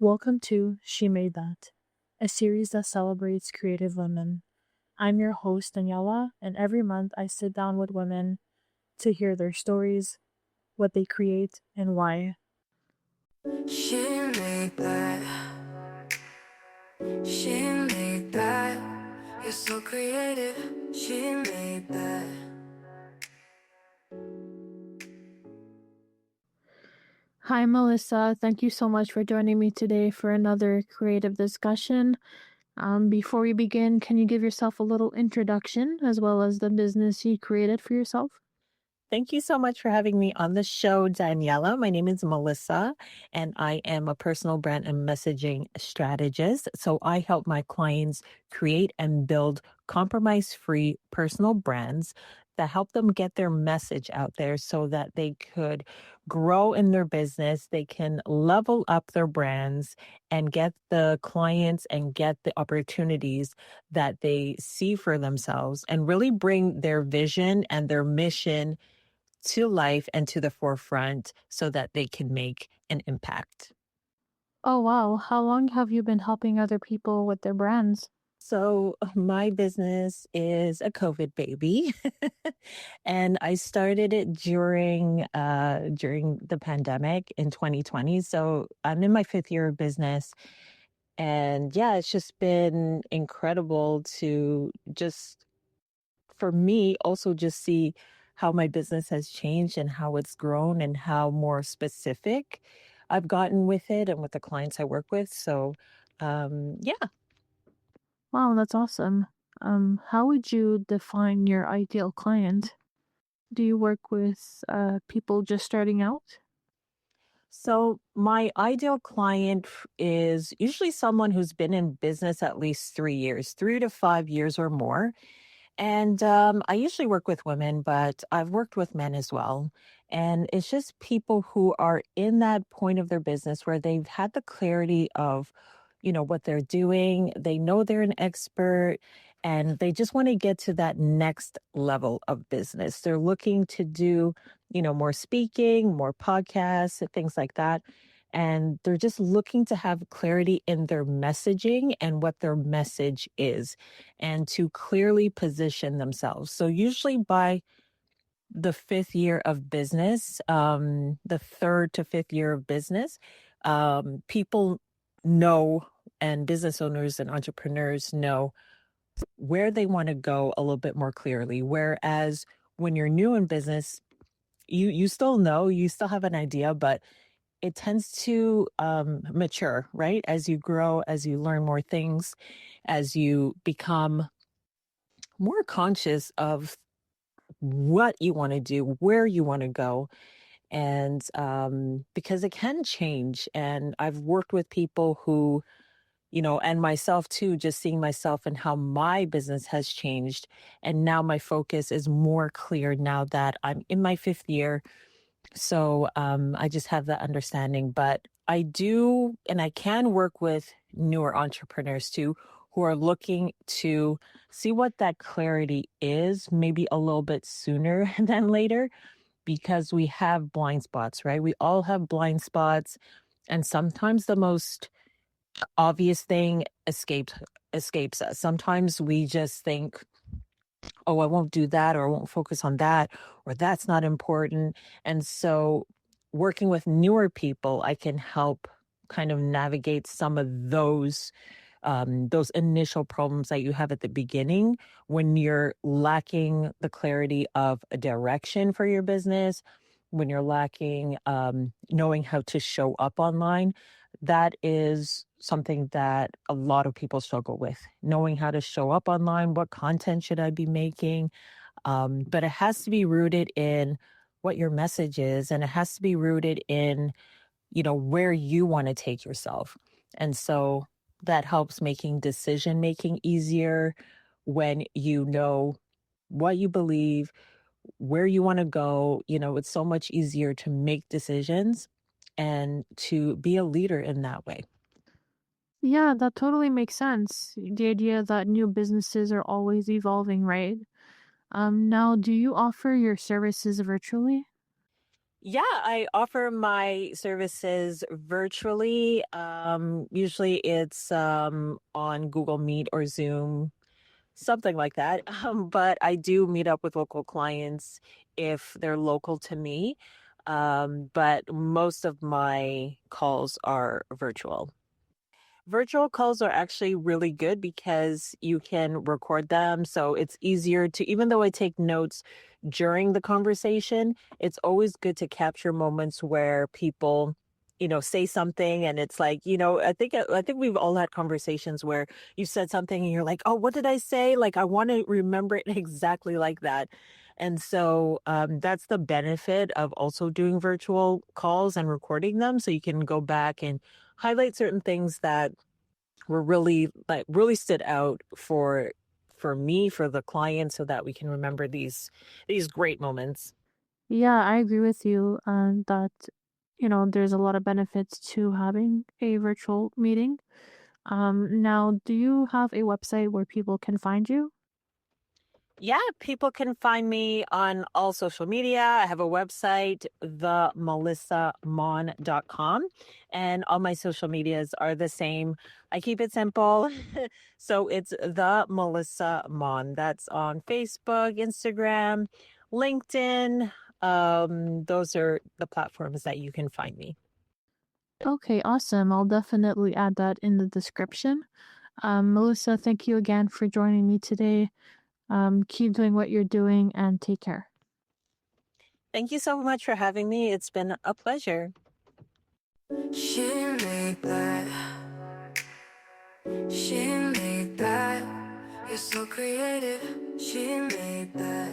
Welcome to She Made That, a series that celebrates creative women. I'm your host, Daniela, and every month I sit down with women to hear their stories, what they create, and why. She made that. She made that. You're so creative. She made that. Hi, Melissa. Thank you so much for joining me today for another creative discussion. Before we begin, can you give yourself a little introduction as well as the business you created for yourself? Thank you so much for having me on the show, Daniela. My name is Melissa, and I am a personal brand and messaging strategist. So I help my clients create and build compromise free personal brands that help them get their message out there so that they could grow in their business. They can level up their brands and get the clients and get the opportunities that they see for themselves and really bring their vision and their mission to life and to the forefront so that they can make an impact. Oh, wow. How long have you been helping other people with their brands? So my business is a COVID baby, and I started it during the pandemic in 2020. So I'm in my fifth year of business, and yeah, it's just been incredible to just for me also just see how my business has changed and how it's grown and how more specific I've gotten with it and with the clients I work with. So, yeah. Wow, that's awesome. How would you define your ideal client? Do you work with people just starting out? So, my ideal client is usually someone who's been in business at least 3 years, 3 to 5 years or more. And I usually work with women, but I've worked with men as well. And it's just people who are in that point of their business where they've had the clarity of, what they're doing. They know they're an expert and they just want to get to that next level of business. They're looking to do, more speaking, more podcasts, and things like that. And they're just looking to have clarity in their messaging and what their message is and to clearly position themselves. So, usually by the fifth year of business, the third to fifth year of business, people know and business owners and entrepreneurs know where they want to go a little bit more clearly. Whereas when you're new in business, you still know, you still have an idea, but it tends to mature, right? As you grow, as you learn more things, as you become more conscious of what you want to do, where you want to go. And because it can change. And I've worked with people who, and myself too, just seeing myself and how my business has changed. And now my focus is more clear now that I'm in my fifth year. So I just have that understanding. But I do, and I can work with newer entrepreneurs too, who are looking to see what that clarity is, maybe a little bit sooner than later, because we have blind spots, right? We all have blind spots. And sometimes the most obvious thing escapes us. Sometimes we just think, oh, I won't do that, or I won't focus on that, or that's not important. And so, working with newer people, I can help kind of navigate some of those initial problems that you have at the beginning when you're lacking the clarity of a direction for your business, when you're lacking knowing how to show up online. That is something that a lot of people struggle with, knowing how to show up online. What content should I be making? But it has to be rooted in what your message is, and it has to be rooted in, where you want to take yourself. And so that helps making decision making easier when you know what you believe, where you want to go. It's so much easier to make decisions and to be a leader in that way. Yeah, that totally makes sense. The idea that new businesses are always evolving, right? Now, do you offer your services virtually? Yeah, I offer my services virtually. Usually it's on Google Meet or Zoom, something like that. But I do meet up with local clients if they're local to me. But most of my calls are virtual. Virtual calls are actually really good because you can record them. So it's easier to, even though I take notes during the conversation, it's always good to capture moments where people, say something and it's like, I think we've all had conversations where you said something and you're like, "Oh, what did I say?" Like I want to remember it exactly like that. And so that's the benefit of also doing virtual calls and recording them. So you can go back and highlight certain things that were really stood out for me, for the client, so that we can remember these great moments. Yeah, I agree with you that there's a lot of benefits to having a virtual meeting. Now, do you have a website where people can find you? Yeah, people can find me on all social media. I have a website, themelissamon.com, and all my social medias are the same. I keep it simple. So it's the Melissa Mon. That's on Facebook, Instagram, LinkedIn. Those are the platforms that you can find me. Okay, awesome. I'll definitely add that in the description. Melissa, thank you again for joining me today. Keep doing what you're doing and take care. Thank you so much for having me. It's been a pleasure. She made that. She made that. You're so creative. She made that.